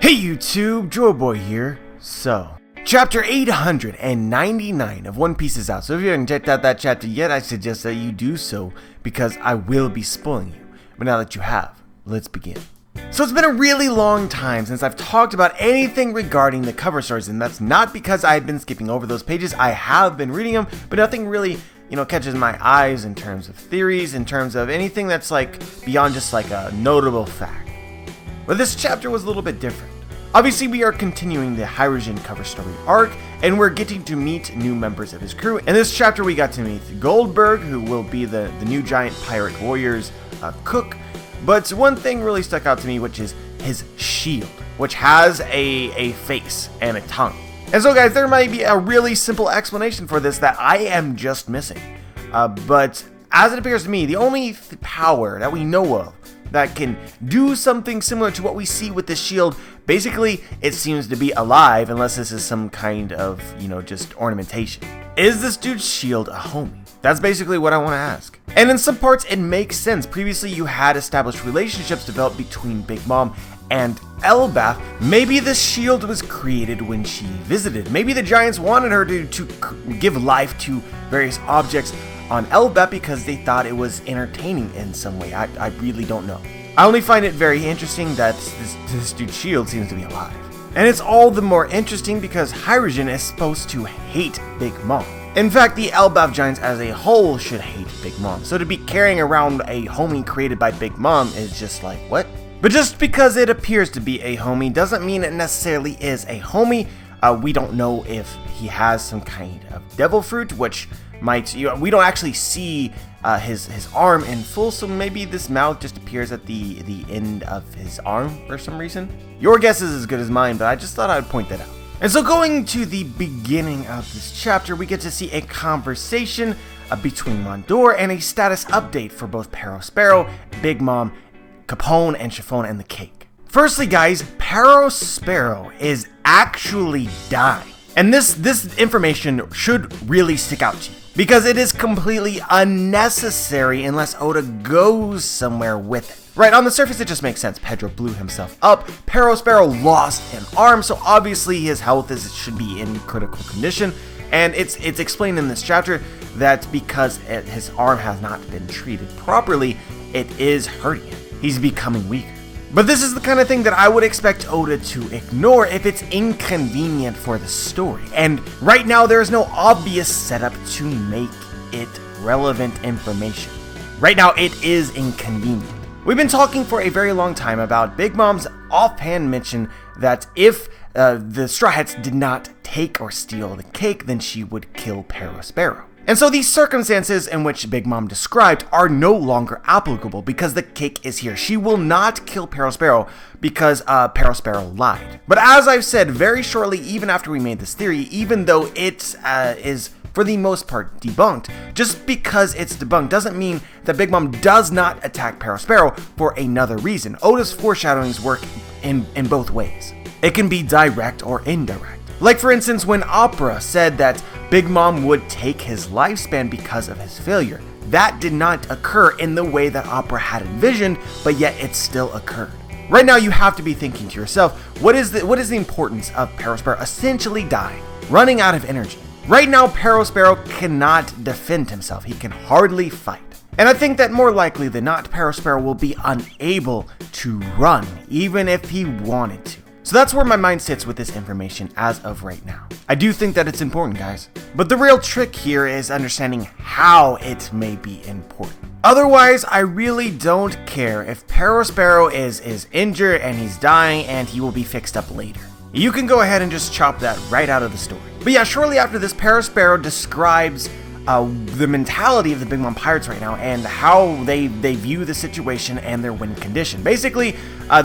Hey YouTube, Joeboy here. So, chapter 899 of One Piece is out. So if you haven't checked out that chapter yet, I suggest that you do so because I will be spoiling you. But now that you have, let's begin. So it's been a really long time since I've talked about anything regarding the cover stories, and that's not because I've been skipping over those pages. I have been reading them, but nothing really, catches my eyes in terms of theories, in terms of anything that's beyond just a notable fact. But this chapter was a little bit different. Obviously, we are continuing the Hiruzen cover story arc, and we're getting to meet new members of his crew. In this chapter, we got to meet Goldberg, who will be the new giant pirate warrior's cook. But one thing really stuck out to me, which is his shield, which has a face and a tongue. And so, guys, there might be a really simple explanation for this that I am just missing. But as it appears to me, the only power that we know of that can do something similar to what we see with this shield, basically, it seems to be alive, unless this is some kind of, just ornamentation. Is this dude's shield a homie? That's basically what I want to ask. And in some parts, it makes sense. Previously, you had established relationships developed between Big Mom and Elbaf. Maybe this shield was created when she visited. Maybe the Giants wanted her to give life to various objects on Elbaf because they thought it was entertaining in some way. I really don't know. I only find it very interesting that this dude's shield seems to be alive. And it's all the more interesting because Hiruzen is supposed to hate Big Mom. In fact, the Elbaf Giants as a whole should hate Big Mom. So to be carrying around a homie created by Big Mom is just what? But just because it appears to be a homie doesn't mean it necessarily is a homie. We don't know if he has some kind of devil fruit, which might, we don't actually see his arm in full, so maybe this mouth just appears at the end of his arm for some reason. Your guess is as good as mine, but I just thought I'd point that out. And so going to the beginning of this chapter, we get to see a conversation between Mondor and a status update for both Perospero, Big Mom, Capone, and Chiffon and the Cake. Firstly, guys, Perospero is actually dying. And this information should really stick out to you, because it is completely unnecessary unless Oda goes somewhere with it. Right, on the surface it just makes sense. Pedro blew himself up, Perospero lost an arm, so obviously his health should be in critical condition, and it's explained in this chapter that because his arm has not been treated properly, it is hurting him. He's becoming weaker. But this is the kind of thing that I would expect Oda to ignore if it's inconvenient for the story. And right now, there is no obvious setup to make it relevant information. Right now, it is inconvenient. We've been talking for a very long time about Big Mom's offhand mention that if the Straw Hats did not take or steal the cake, then she would kill Perospero. And so these circumstances in which Big Mom described are no longer applicable because the cake is here. She will not kill Perospero because Perospero lied. But as I've said very shortly, even after we made this theory, even though it is for the most part debunked, just because it's debunked doesn't mean that Big Mom does not attack Perospero for another reason. Oda's foreshadowings work in both ways. It can be direct or indirect. Like, for instance, when Opera said that Big Mom would take his lifespan because of his failure. That did not occur in the way that Opera had envisioned, but yet it still occurred. Right now, you have to be thinking to yourself, what is the importance of Perospero essentially dying, running out of energy? Right now, Perospero cannot defend himself. He can hardly fight. And I think that more likely than not, Perospero will be unable to run, even if he wanted to. So that's where my mind sits with this information as of right now. I do think that it's important, guys. But the real trick here is understanding how it may be important. Otherwise, I really don't care if Perospero is injured and he's dying and he will be fixed up later. You can go ahead and just chop that right out of the story. But yeah, shortly after this, Perospero describes the mentality of the Big Mom Pirates right now and how they view the situation and their win condition. Basically,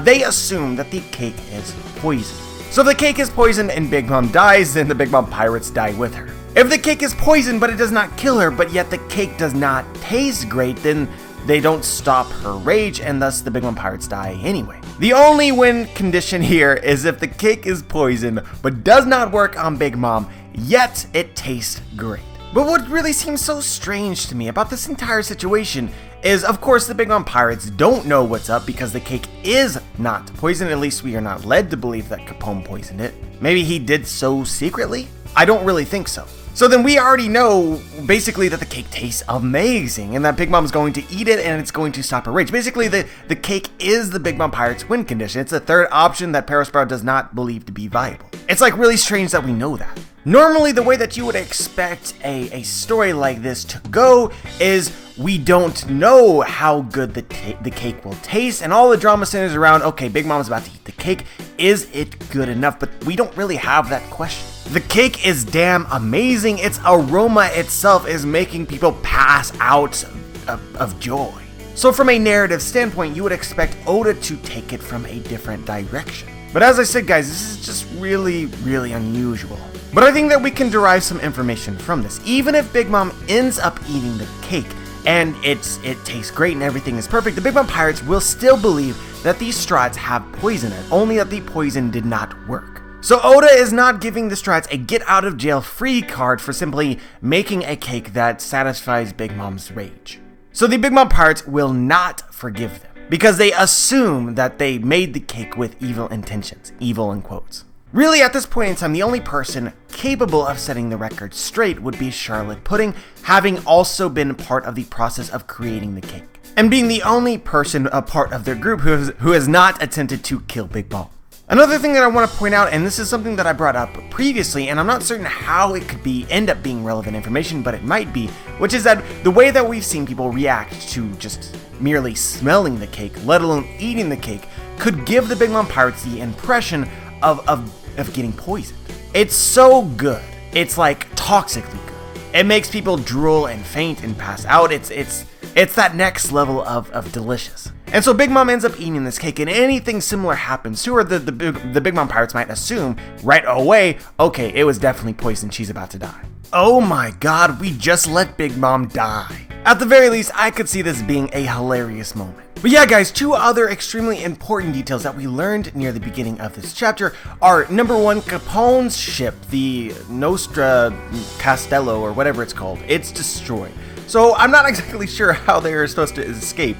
they assume that the cake is poisoned. So if the cake is poisoned and Big Mom dies, then the Big Mom Pirates die with her. If the cake is poisoned but it does not kill her, but yet the cake does not taste great, then they don't stop her rage and thus the Big Mom Pirates die anyway. The only win condition here is if the cake is poisoned but does not work on Big Mom, yet it tastes great. But what really seems so strange to me about this entire situation is, of course, the Big Mom Pirates don't know what's up because the cake is not poisoned. At least we are not led to believe that Capone poisoned it. Maybe he did so secretly? I don't really think so. So then we already know, basically, that the cake tastes amazing, and that Big Mom's going to eat it, and it's going to stop her rage. Basically, the cake is the Big Mom Pirates' win condition. It's the third option that Parasprout does not believe to be viable. It's like really strange that we know that. Normally, the way that you would expect a story like this to go is we don't know how good the cake will taste, and all the drama centers around, okay, Big Mom's about to eat the cake, is it good enough? But we don't really have that question. The cake is damn amazing. Its aroma itself is making people pass out of joy. So from a narrative standpoint, you would expect Oda to take it from a different direction. But as I said, guys, this is just really, really unusual. But I think that we can derive some information from this. Even if Big Mom ends up eating the cake, and it tastes great and everything is perfect, the Big Mom Pirates will still believe that these strats have poison in it, only that the poison did not work. So Oda is not giving the strats a get-out-of-jail-free card for simply making a cake that satisfies Big Mom's rage. So the Big Mom Pirates will not forgive them, because they assume that they made the cake with evil intentions, evil in quotes. Really, at this point in time, the only person capable of setting the record straight would be Charlotte Pudding, having also been part of the process of creating the cake, and being the only person a part of their group who has not attempted to kill Big Mom. Another thing that I want to point out, and this is something that I brought up previously, and I'm not certain how it could end up being relevant information, but it might be, which is that the way that we've seen people react to just merely smelling the cake, let alone eating the cake, could give the Big Mom Pirates the impression of getting poisoned. It's so good. It's like toxically good. It makes people drool and faint and pass out. It's that next level of delicious. And so Big Mom ends up eating this cake, and anything similar happens to her, the Big Mom Pirates might assume right away, okay, it was definitely poison, she's about to die. Oh my god, we just let Big Mom die. At the very least, I could see this being a hilarious moment. But yeah, guys, two other extremely important details that we learned near the beginning of this chapter are, number one, Capone's ship, the Nostra Castello, or whatever it's called, it's destroyed. So I'm not exactly sure how they are supposed to escape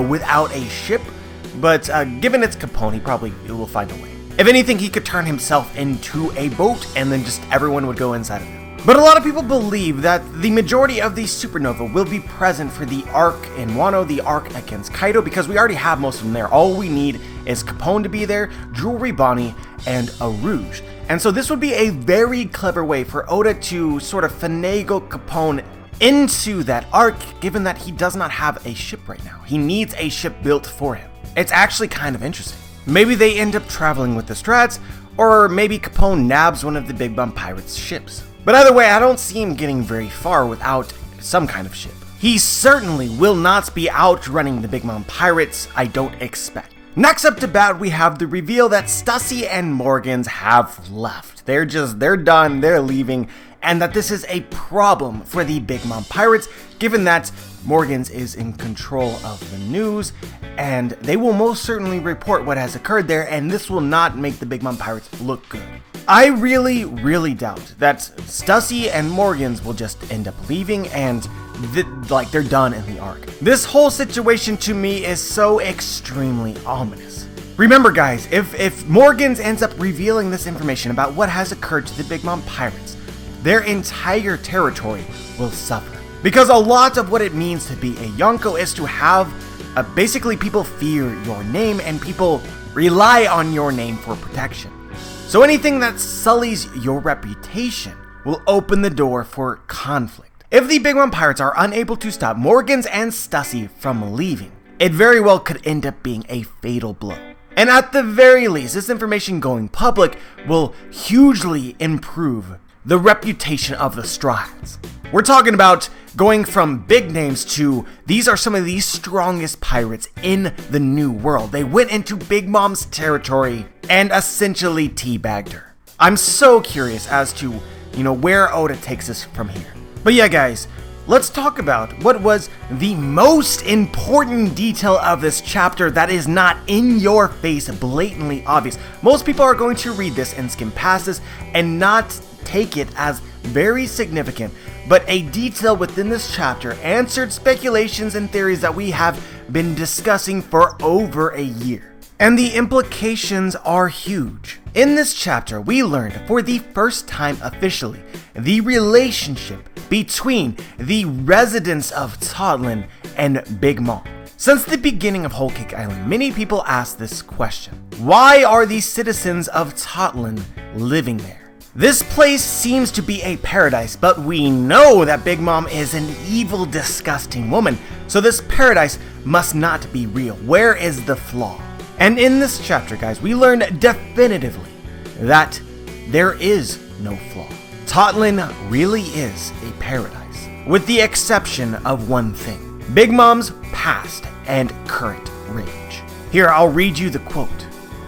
without a ship, but given it's Capone, he probably will find a way. If anything, he could turn himself into a boat, and then just everyone would go inside of him. But a lot of people believe that the majority of the supernova will be present for the arc in Wano, the arc against Kaido, because we already have most of them there. All we need is Capone to be there, Jewelry Bonnie, and a Rouge. And so this would be a very clever way for Oda to sort of finagle Capone into that arc, given that he does not have a ship right now. He needs a ship built for him. It's actually kind of interesting. Maybe they end up traveling with the Strats, or maybe Capone nabs one of the Big Mom Pirates' ships. But either way, I don't see him getting very far without some kind of ship. He certainly will not be outrunning the Big Mom Pirates, I don't expect. Next up to bat, we have the reveal that Stussy and Morgans have left. They're done, they're leaving, and that this is a problem for the Big Mom Pirates, given that Morgans is in control of the news, and they will most certainly report what has occurred there, and this will not make the Big Mom Pirates look good. I really, really doubt that Stussy and Morgans will just end up leaving and they're done in the arc. This whole situation to me is so extremely ominous. Remember, guys, if Morgans ends up revealing this information about what has occurred to the Big Mom Pirates, their entire territory will suffer. Because a lot of what it means to be a Yonko is to have basically people fear your name and people rely on your name for protection. So anything that sullies your reputation will open the door for conflict. If the Big Mom Pirates are unable to stop Morgans and Stussy from leaving, it very well could end up being a fatal blow. And at the very least, this information going public will hugely improve the reputation of the Strides. We're talking about going from big names to these are some of the strongest pirates in the new world. They went into Big Mom's territory and essentially teabagged her. I'm so curious as to, where Oda takes us from here. But yeah, guys, let's talk about what was the most important detail of this chapter that is not in your face, blatantly obvious. Most people are going to read this and skim past this and not take it as very significant, but a detail within this chapter answered speculations and theories that we have been discussing for over a year. And the implications are huge. In this chapter, we learned for the first time officially the relationship between the residents of Totlin and Big Mom. Since the beginning of Whole Cake Island, many people ask this question. Why are the citizens of Totlin living there? This place seems to be a paradise, but we know that Big Mom is an evil, disgusting woman, so this paradise must not be real. Where is the flaw? And in this chapter, guys, we learned definitively that there is no flaw. Totlin really is a paradise, with the exception of one thing: Big Mom's past and current rage. Here, I'll read you the quote.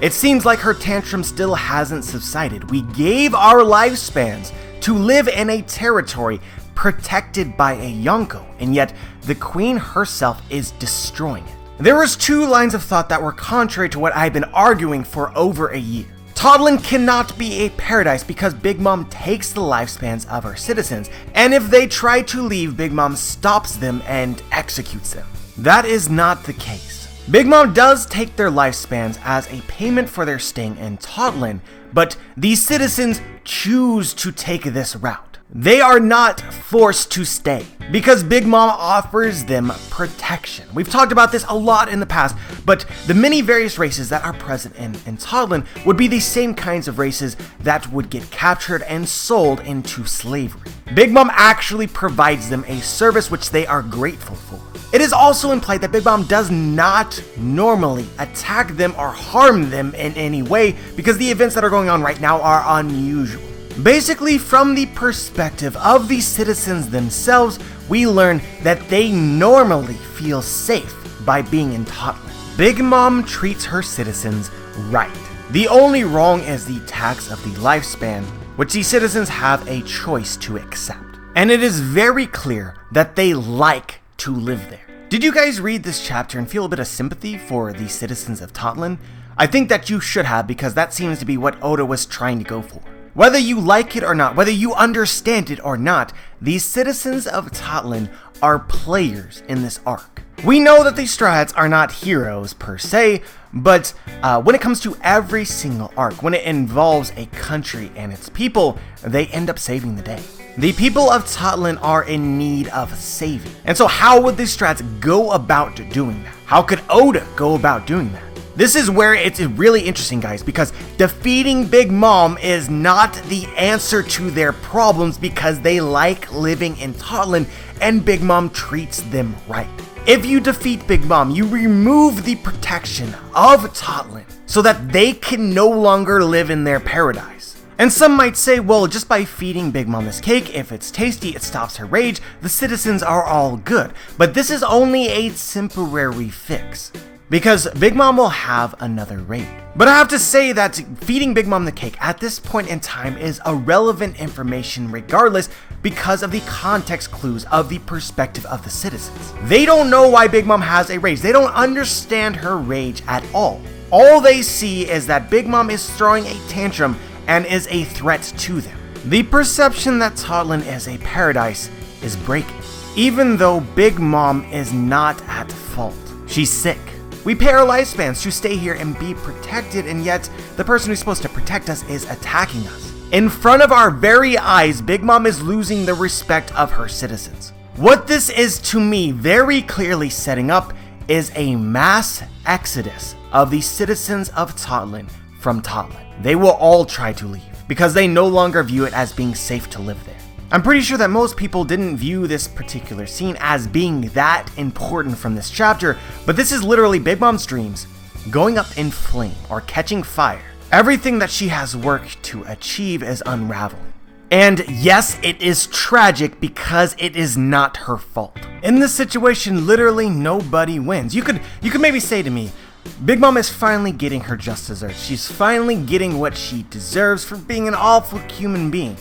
It seems like her tantrum still hasn't subsided. We gave our lifespans to live in a territory protected by a Yonko, and yet the queen herself is destroying it. There was two lines of thought that were contrary to what I've been arguing for over a year. Totlin cannot be a paradise because Big Mom takes the lifespans of her citizens, and if they try to leave, Big Mom stops them and executes them. That is not the case. Big Mom does take their lifespans as a payment for their staying in Totlin, but these citizens choose to take this route. They are not forced to stay because Big Mom offers them protection. We've talked about this a lot in the past, but the many various races that are present in Totlin would be the same kinds of races that would get captured and sold into slavery. Big Mom actually provides them a service which they are grateful for. It is also implied that Big Mom does not normally attack them or harm them in any way because the events that are going on right now are unusual. Basically, from the perspective of the citizens themselves, we learn that they normally feel safe by being in Totlin. Big Mom treats her citizens right. The only wrong is the tax of the lifespan, which the citizens have a choice to accept. And it is very clear that they like to live there. Did you guys read this chapter and feel a bit of sympathy for the citizens of Totlin? I think that you should have, because that seems to be what Oda was trying to go for. Whether you like it or not, whether you understand it or not, these citizens of Totlin are players in this arc. We know that the Straw Hats are not heroes per se, but when it comes to every single arc, when it involves a country and its people, they end up saving the day. The people of Totlin are in need of saving. And so how would the Strats go about doing that? How could Oda go about doing that? This is where it's really interesting, guys, because defeating Big Mom is not the answer to their problems because they like living in Totlin and Big Mom treats them right. If you defeat Big Mom, you remove the protection of Totlin so that they can no longer live in their paradise. And some might say, well, just by feeding Big Mom this cake, if it's tasty, it stops her rage, the citizens are all good. But this is only a temporary fix, because Big Mom will have another raid. But I have to say that feeding Big Mom the cake at this point in time is irrelevant information regardless because of the context clues of the perspective of the citizens. They don't know why Big Mom has a rage. They don't understand her rage at all. All they see is that Big Mom is throwing a tantrum and is a threat to them. The perception that Totlin is a paradise is breaking, even though Big Mom is not at fault. She's sick. We pay our lifespans to stay here and be protected, and yet the person who's supposed to protect us is attacking us. In front of our very eyes, Big Mom is losing the respect of her citizens. What this is to me very clearly setting up is a mass exodus of the citizens of Totlin from Totlin. They will all try to leave because they no longer view it as being safe to live there. I'm pretty sure that most people didn't view this particular scene as being that important from this chapter, but this is literally Big Mom's dreams going up in flame or catching fire. Everything that she has worked to achieve is unraveling. And yes, it is tragic because it is not her fault. In this situation, literally nobody wins. You could maybe say to me, Big Mom is finally getting her just desserts. She's finally getting what she deserves for being an awful human being.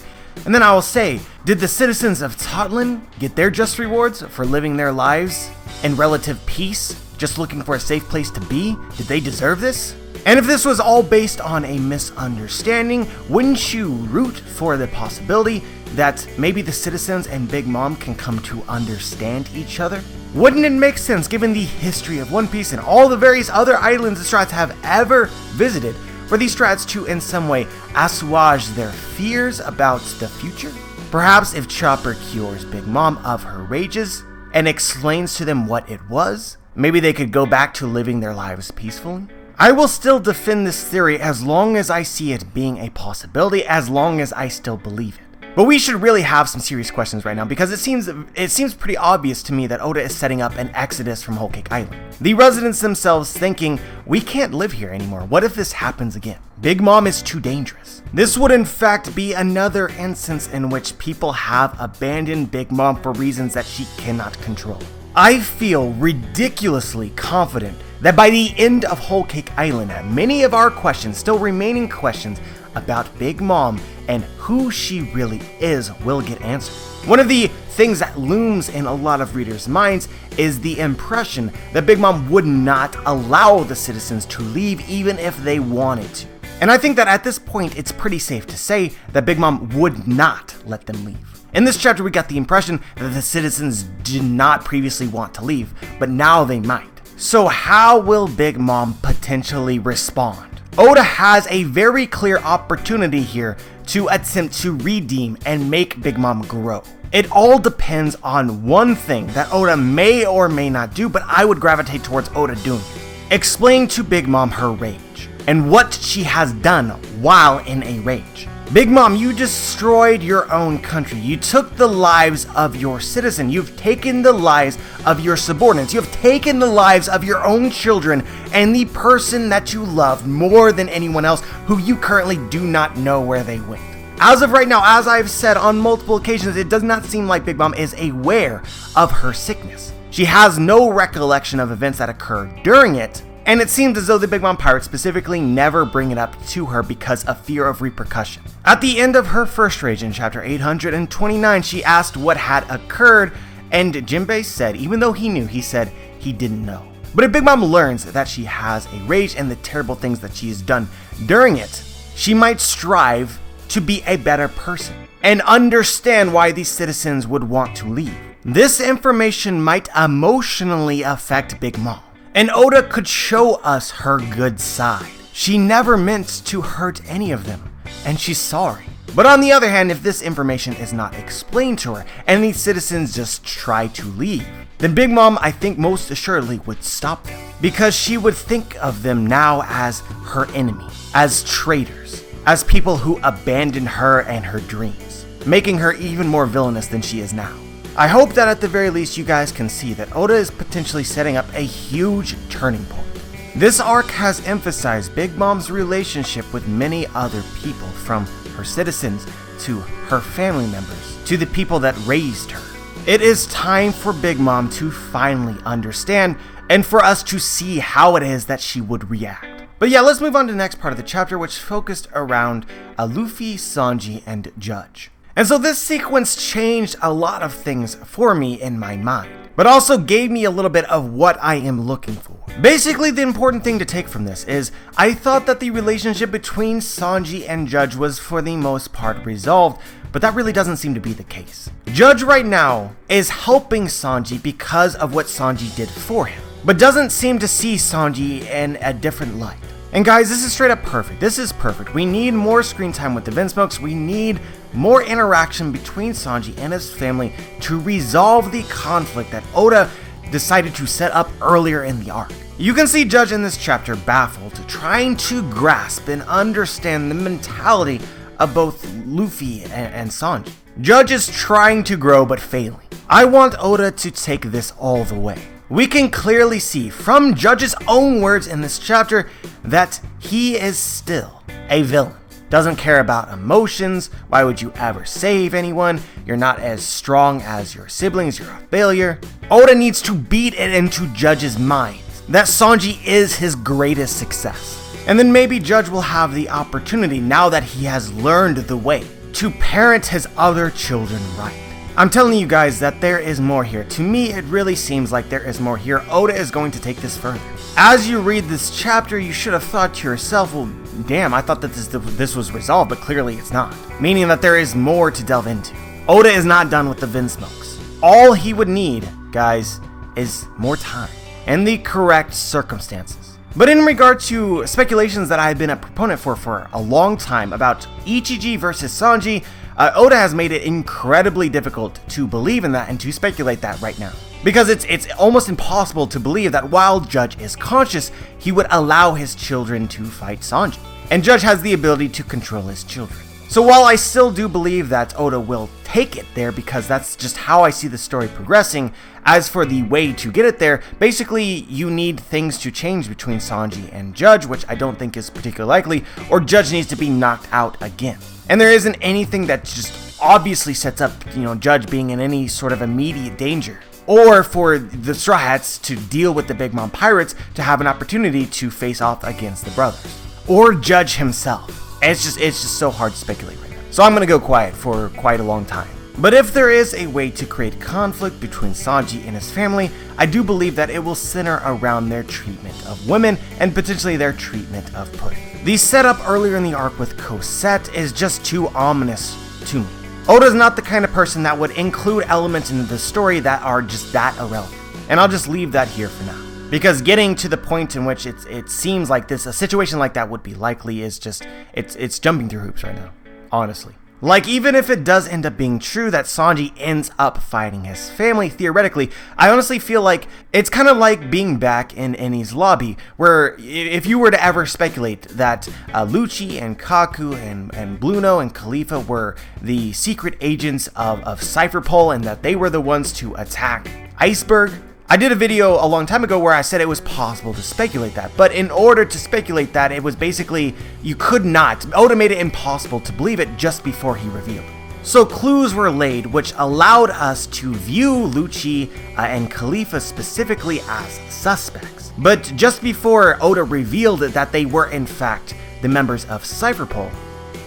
And then I will say, did the citizens of Totlin get their just rewards for living their lives in relative peace, just looking for a safe place to be? Did they deserve this? And if this was all based on a misunderstanding, wouldn't you root for the possibility that maybe the citizens and Big Mom can come to understand each other? Wouldn't it make sense, given the history of One Piece and all the various other islands the Strats have ever visited, for these Strats to in some way assuage their fears about the future? Perhaps if Chopper cures Big Mom of her rages and explains to them what it was, maybe they could go back to living their lives peacefully? I will still defend this theory as long as I see it being a possibility, as long as I still believe it. But we should really have some serious questions right now, because it seems pretty obvious to me that Oda is setting up an exodus from Whole Cake Island. The residents themselves thinking, we can't live here anymore, what if this happens again? Big Mom is too dangerous. This would in fact be another instance in which people have abandoned Big Mom for reasons that she cannot control. I feel ridiculously confident that by the end of Whole Cake Island, many of our questions, still remaining questions about Big Mom and who she really is, will get answered. One of the things that looms in a lot of readers' minds is the impression that Big Mom would not allow the citizens to leave even if they wanted to. And I think that at this point it's pretty safe to say that Big Mom would not let them leave. In this chapter we got the impression that the citizens did not previously want to leave, but now they might. So how will Big Mom potentially respond? Oda has a very clear opportunity here to attempt to redeem and make Big Mom grow. It all depends on one thing that Oda may or may not do, but I would gravitate towards Oda doing it. Explain to Big Mom her rage and what she has done while in a rage. Big Mom, you destroyed your own country. You took the lives of your citizen. You've taken the lives of your subordinates. You've taken the lives of your own children and the person that you love more than anyone else, who you currently do not know where they went. As of right now, as I've said on multiple occasions, it does not seem like Big Mom is aware of her sickness. She has no recollection of events that occurred during it, and it seems as though the Big Mom pirates specifically never bring it up to her because of fear of repercussion. At the end of her first rage in chapter 829, she asked what had occurred, and Jinbei said, even though he knew, he said he didn't know. But if Big Mom learns that she has a rage and the terrible things that she has done during it, she might strive to be a better person and understand why these citizens would want to leave. This information might emotionally affect Big Mom, and Oda could show us her good side. She never meant to hurt any of them, and she's sorry. But on the other hand, if this information is not explained to her, and these citizens just try to leave, then Big Mom, I think most assuredly, would stop them, because she would think of them now as her enemy, as traitors, as people who abandoned her and her dreams, making her even more villainous than she is now. I hope that at the very least you guys can see that Oda is potentially setting up a huge turning point. This arc has emphasized Big Mom's relationship with many other people, from her citizens to her family members to the people that raised her. It is time for Big Mom to finally understand, and for us to see how it is that she would react. But yeah, let's move on to the next part of the chapter, which focused around Luffy, Sanji, and Judge. And so this sequence changed a lot of things for me in my mind, but also gave me a little bit of what I am looking for. Basically, the important thing to take from this is, I thought that the relationship between Sanji and Judge was for the most part resolved, but that really doesn't seem to be the case. Judge right now is helping Sanji because of what Sanji did for him, but doesn't seem to see Sanji in a different light. And guys, this is straight up perfect. This is perfect. We need more screen time with the Vinsmokes. We need more interaction between Sanji and his family to resolve the conflict that Oda decided to set up earlier in the arc. You can see Judge in this chapter baffled, trying to grasp and understand the mentality of both Luffy and Sanji. Judge is trying to grow but failing. I want Oda to take this all the way. We can clearly see from Judge's own words in this chapter that he is still a villain. Doesn't care about emotions. Why would you ever save anyone? You're not as strong as your siblings. You're a failure. Oda needs to beat it into Judge's mind that Sanji is his greatest success. And then maybe Judge will have the opportunity, now that he has learned the way, to parent his other children right. I'm telling you guys that there is more here. To me, it really seems like there is more here. Oda is going to take this further. As you read this chapter, you should have thought to yourself, well, damn, I thought that this was resolved, but clearly it's not. Meaning that there is more to delve into. Oda is not done with the Vinsmokes. All he would need, guys, is more time and the correct circumstances. But in regard to speculations that I've been a proponent for a long time about Ichiji versus Sanji, Oda has made it incredibly difficult to believe in that and to speculate that right now. Because it's almost impossible to believe that while Judge is conscious, he would allow his children to fight Sanji. And Judge has the ability to control his children. So while I still do believe that Oda will take it there because that's just how I see the story progressing, as for the way to get it there, basically you need things to change between Sanji and Judge, which I don't think is particularly likely, or Judge needs to be knocked out again. And there isn't anything that just obviously sets up, Judge being in any sort of immediate danger. Or for the Straw Hats to deal with the Big Mom Pirates to have an opportunity to face off against the brothers. Or Judge himself. It's just so hard to speculate right now. So I'm gonna go quiet for quite a long time. But if there is a way to create conflict between Sanji and his family, I do believe that it will center around their treatment of women and potentially their treatment of Pudding. The setup earlier in the arc with Cosette is just too ominous to me. Oda's not the kind of person that would include elements in the story that are just that irrelevant. And I'll just leave that here for now. Because getting to the point in which it seems like a situation like that would be likely is just, it's jumping through hoops right now, honestly. Like, even if it does end up being true that Sanji ends up fighting his family, theoretically, I honestly feel like it's kind of like being back in Eni's lobby, where if you were to ever speculate that Lucci and Kaku and Bluno and Khalifa were the secret agents of Cypher Pole and that they were the ones to attack Iceberg, I did a video a long time ago where I said it was possible to speculate that, but in order to speculate that, it was basically, you could not. Oda made it impossible to believe it just before he revealed it. So clues were laid which allowed us to view Lucci and Khalifa specifically as suspects. But just before Oda revealed that they were in fact the members of Cypher Pole,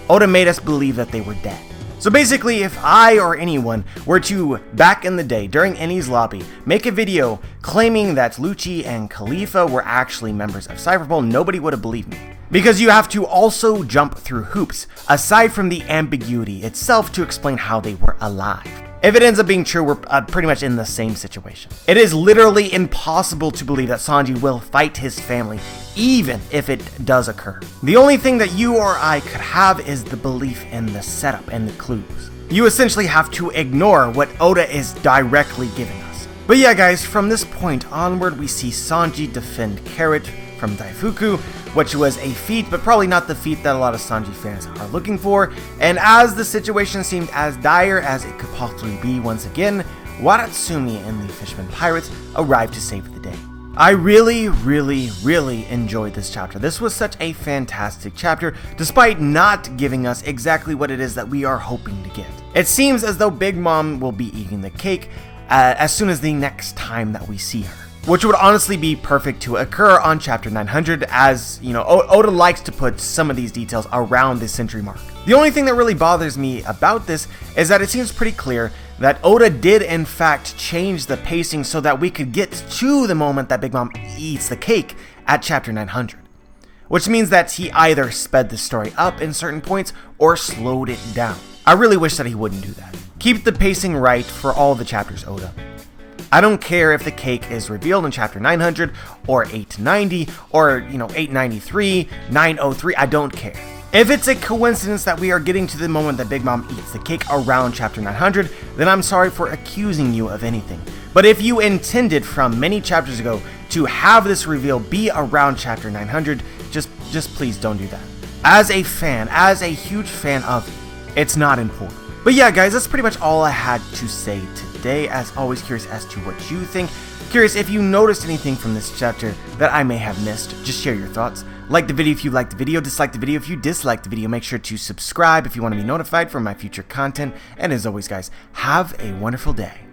Oda made us believe that they were dead. So basically, if I or anyone were to, back in the day, during Eni's lobby, make a video claiming that Lucci and Khalifa were actually members of Cypher Pole, nobody would have believed me. Because you have to also jump through hoops, aside from the ambiguity itself, to explain how they were alive. If it ends up being true, we're pretty much in the same situation. It is literally impossible to believe that Sanji will fight his family, even if it does occur. The only thing that you or I could have is the belief in the setup and the clues. You essentially have to ignore what Oda is directly giving us. But yeah guys, from this point onward we see Sanji defend Carrot from Daifuku, which was a feat, but probably not the feat that a lot of Sanji fans are looking for, and as the situation seemed as dire as it could possibly be once again, Waratsumi and the Fisherman Pirates arrived to save the day. I really enjoyed this chapter. This was such a fantastic chapter, despite not giving us exactly what it is that we are hoping to get. It seems as though Big Mom will be eating the cake as soon as the next time that we see her. Which would honestly be perfect to occur on chapter 900, as, Oda likes to put some of these details around the century mark. The only thing that really bothers me about this is that it seems pretty clear that Oda did in fact change the pacing so that we could get to the moment that Big Mom eats the cake at chapter 900. Which means that he either sped the story up in certain points or slowed it down. I really wish that he wouldn't do that. Keep the pacing right for all the chapters, Oda. I don't care if the cake is revealed in chapter 900 or 890 or, 893, 903, I don't care. If it's a coincidence that we are getting to the moment that Big Mom eats the cake around chapter 900, then I'm sorry for accusing you of anything. But if you intended from many chapters ago to have this reveal be around chapter 900, just please don't do that. As a fan, as a huge fan of you, it's not important. But yeah guys, that's pretty much all I had to say today. As always, curious as to what you think. Curious if you noticed anything from this chapter that I may have missed. Just share your thoughts. Like the video if you liked the video, dislike the video if you disliked the video. Make sure to subscribe if you want to be notified for my future content. And as always guys, have a wonderful day.